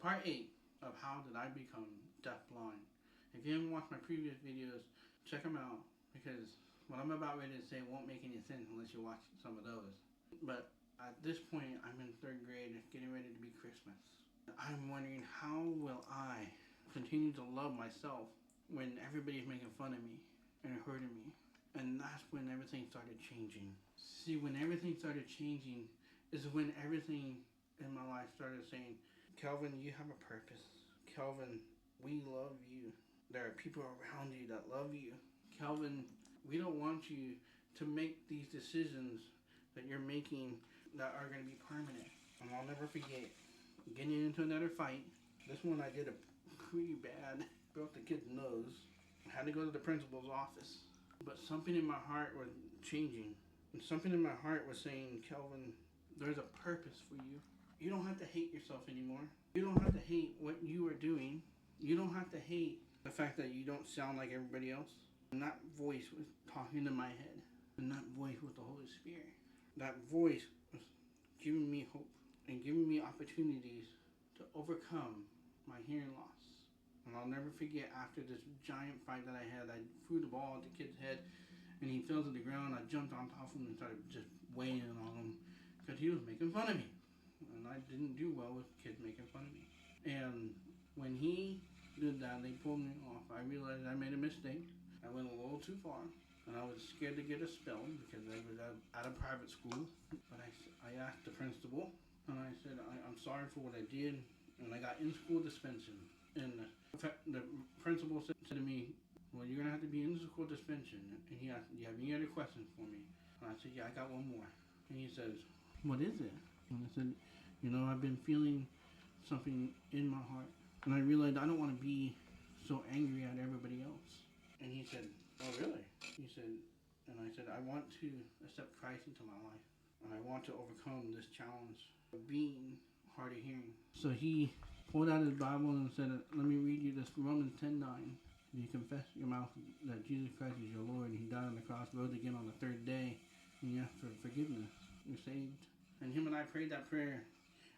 part 8 of how did I become deafblind. If you haven't watched my previous videos, check them out, because what I'm about ready to say won't make any sense unless you watch some of those. But at this point, I'm in 3rd grade. It's getting ready to be Christmas. I'm wondering, how will I continue to love myself when everybody's making fun of me and hurting me? And that's when everything started changing. See, when everything started changing is when everything in my life started saying, Kelvin, you have a purpose. Kelvin, we love you. There are people around you that love you. Kelvin, we don't want you to make these decisions that you're making that are going to be permanent. And I'll never forget getting into another fight. This one I did a pretty bad. Broke the kid's nose. I had to go to the principal's office. But something in my heart was changing. And something in my heart was saying, Kelvin, there's a purpose for you. You don't have to hate yourself anymore. You don't have to hate what you are doing. You don't have to hate the fact that you don't sound like everybody else. And that voice was talking to my head. And that voice was the Holy Spirit. That voice was giving me hope and giving me opportunities to overcome my hearing loss. And I'll never forget, after this giant fight that I had, I threw the ball at the kid's head and he fell to the ground. I jumped on top of him and started just weighing on him because he was making fun of me. And I didn't do well with kids making fun of me. And when he did that, they pulled me off. I realized I made a mistake. I went a little too far. And I was scared to get a spell because I was at a private school. But I asked the principal, and I said, I'm sorry for what I did. And I got in-school suspension. And the principal said to me, well, you're going to have to be in school suspension. And he asked, do you have any other questions for me? And I said, yeah, I got one more. And he says, what is it? And I said, I've been feeling something in my heart. And I realized I don't want to be so angry at everybody else. And he said, oh, really? He said, and I said, I want to accept Christ into my life. And I want to overcome this challenge of being hard of hearing. So he pulled out his Bible and said, let me read you this Romans 10:9. You confess your mouth that Jesus Christ is your Lord, and he died on the cross, rose again on the 3rd day, and you ask for forgiveness. You're saved. And him and I prayed that prayer,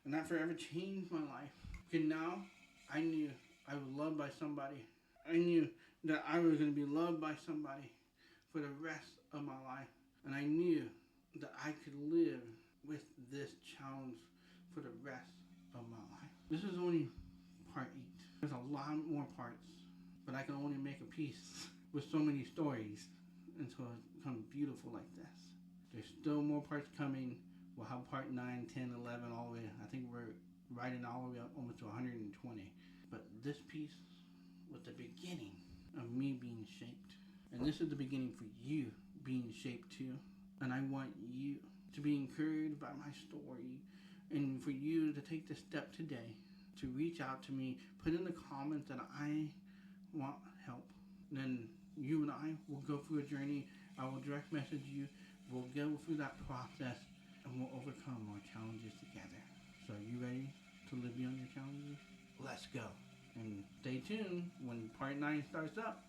and that forever changed my life. Because now I knew I was loved by somebody. I knew that I was going to be loved by somebody for the rest of my life. And I knew that I could live with this challenge for the rest of my life. This is only part 8. There's a lot more parts, but I can only make a piece with so many stories until it becomes beautiful like this. There's still more parts coming. We'll have part 9, 10, 11, all the way. I think we're writing all the way up almost to 120. But this piece was the beginning of me being shaped. And this is the beginning for you being shaped too. And I want you to be encouraged by my story, and for you to take the step today to reach out to me, put in the comments that I want help. Then you and I will go through a journey. I will direct message you. We'll go through that process, and we'll overcome our challenges together. So are you ready to live beyond your challenges? Let's go. And stay tuned when part 9 starts up.